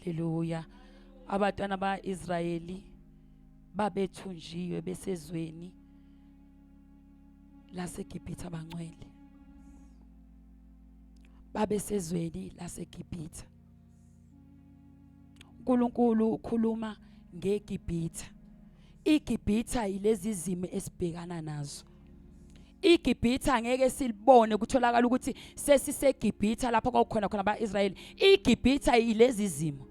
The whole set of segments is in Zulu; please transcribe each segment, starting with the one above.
Haleluya. Abantwana ba-Israyeli babethunjiwe besezweni laseGibhithe abangcwele. Babesezweni laseGibhithe. uNkulunkulu ukhuluma ngeGibhithe. iGibhithe yilezi zimo esibhekana nazo. iGibhithe angeke silibone kutholakala ukuthi sesiseGibhithe lapho kwakukhona khona abaIsrayeli. iGibhithe yilezi zimo.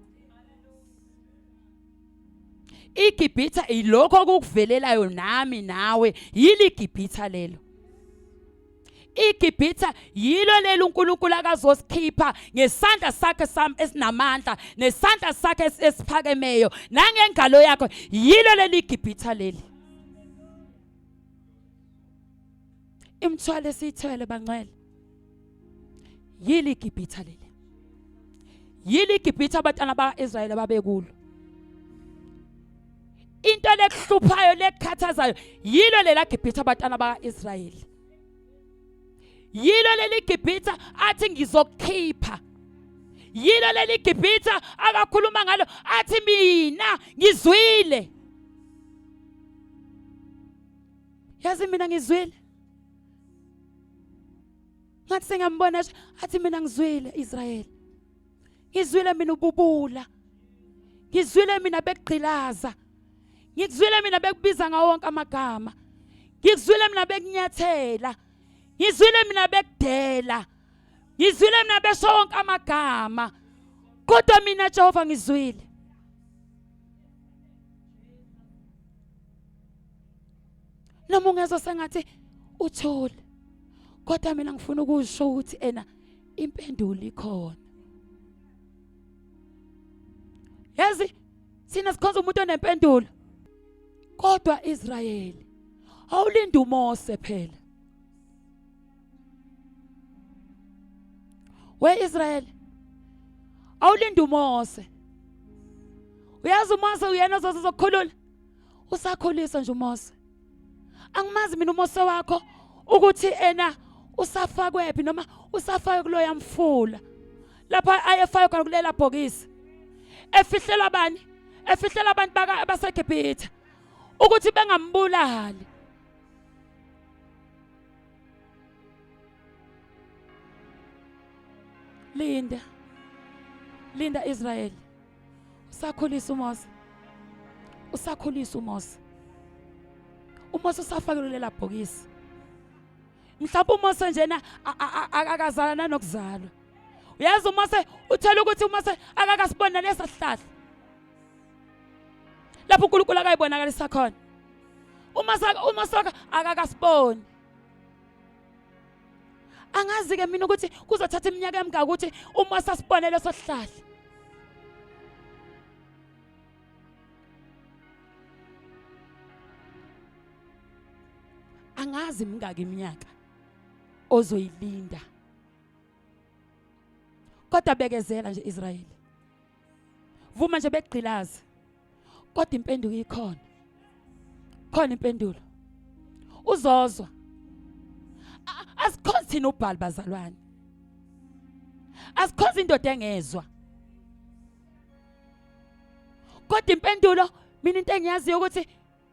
iGibhithe ilokho okuvelelayo nami nawe yili iGibhithe lelo. iGibhithe yilo lelo uNkulunkulu akazosikhipha ngesandla sakhe esinamandla nesandla sakhe esiphakemeyo nangengalo yakho yilo lelo iGibhithe leli. Imthwalo esithwele bangcwele yili iGibhithe leli. yili iGibhithe abantwana bakaIsrayeli babekulo. Into lekuhluphayo lekhathazayo yilo lela Gibhithe abantwana bakaIsrayeli. yilo leli Gibhithe athi ngizokukhipha. yilo leli Gibhithe akakhuluma ngalo athi mina ngizwile. Yazi mina ngizwile. Ngathi sengiyambona athi mina ngizwile Israyeli. Ngizwile mina ububula. Ngizwile mina bekugqilaza. Ngizwile mina bekubiza ngawo wonke amagama. Ngizwile mina bekunyathela. Ngizwile mina bekudela. Ngizwile mina besho wonke amagama. Kodwa mina Jehova ngizwile. Noma ungezwe sengathi uthule. Kodwa mina ngifuna ukusho ukuthi impendulo ikhona. Yazi sina sikhonza umuntu onempendulo. Kodwa Israyeli awulinda uMose phela. Israyeli awulinda uMose. Uyazi uMose uyena ozokhulula. Usakhulisa nje uMose. Angimazi mina uMose wakho ukuthi usafakwephi noma usafake kuloya mfula. Lapha ayefake khona kulela bhokisi. Efihlela abani? Efihlela abantu baseGibhithe ukuthi bengambulali. Linda Israyeli. Usakhulisa uMose. Usakhulisa uMose. uMose usafake kulela bhokisi. Mhlawumbe uMose njena akakazalana nokuzalwa. Uyazi uMose uthola ukuthi uMose akakasibona lesasihlahla. Lapho uNkulunkulu akayibonakalisa khona. uMose akakasiboni. Angazi ke mina ukuthi kuzothatha iminyaka emingaka ukuthi uMose asibone leso sihlahla. Angazi mingaka iminyaka ozoyilinda. Kodwa bekezela nje Israyeli. Vuma nje begqilaza. Kodwa impendulo ikhona. Khona impendulo. Uzozwa. Asikhonzi thina uBhali bazalwane. Asikhonzi indoda engezwa. Kodwa impendulo mina into engiyaziyo ukuthi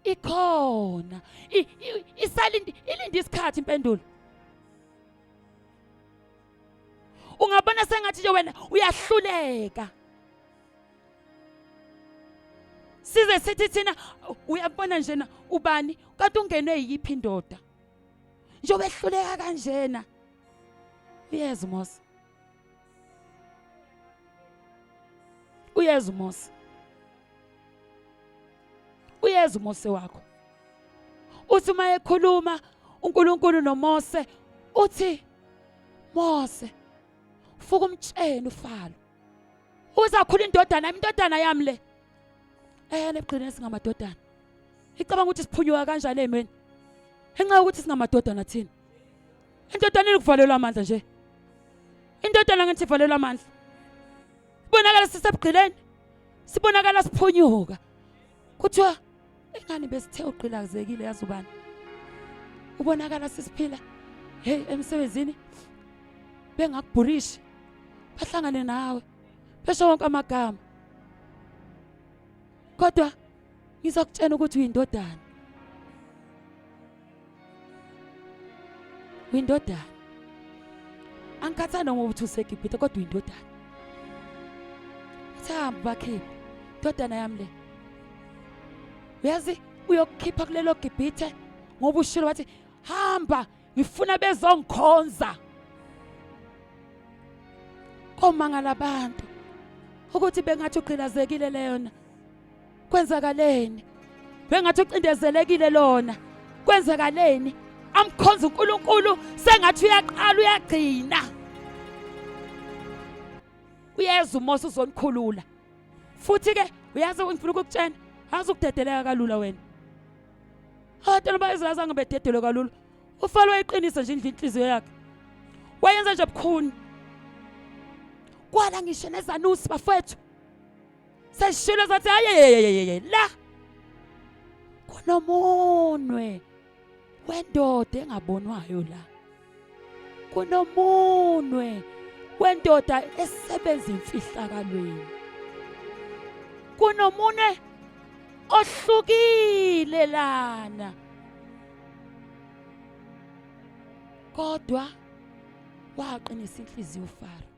ikhona. Ilinde isikhathi impendulo. Ungabona sengathi nje wena uyahluleka. Size sithi thina uyabona njena ubani kanti ungenwe yiphi indoda. Nje behluleka kanjena. Uyeza uMose. Uyeza uMose. Uyeza uMose wakho. Uthi uma ekhuluma uNkulunkulu noMose uthi Mose fuka umtshene uFaro. Uzakhula indodana yami le. Lebugcina singamadodana. Icabanga ukuthi siphunyuka kanjani emeni? Enxa ukuthi singamadodana thina. Indodana ikuvalelwa amandla nje. Indodana ngathi ivalelwa amandla. Sibonakala sisebugcileni. Sibonakala siphunyuka. Kuthiwa engani besithe uqhilazekile yazi ubani. Ubonakala sisiphila. Hey emsebenzini bengakubhurishi. Bahlangane nawe. Besho wonke amagama. kodwa ngizokutshela ukuthi uyindodana. Uyindodana. Angikhathana ngokuthi useGibhithe kodwa uyindodana. Thamba bakhiphi. Indodana yami le. Uyazi uyokukhipha kulelo Gibhithe ngoba ushilo wathi hamba ngifuna bezongikhonza. Komangala abantu ukuthi bengathi uqhilazekile leyona kwenzakaleni, bengathi ucindezelekile lona kwenzakaleni. Amkhonza uNkulunkulu sengathi uyaqala uyagcina. Uyeza uMose uzonikhulula. Futhi ke uyazi ngifuna ukukutshela, azukudedeleka kalula wena. Hathana bayizazange bededelwe kalula. Ufalo wayiqinisa nje inhliziyo yakhe. Wayenza nje bukhuni. Kwala ngisho nezanusi bafethu. Seshilo zathi ayeyeyeye la. Kunomunwe wendoda engabonwayo la. Kunomunwe wendoda esebenza imfihlakalweni. Kunomunwe ohlukile lana. Kodwa waqinisa inhliziyo uFaro.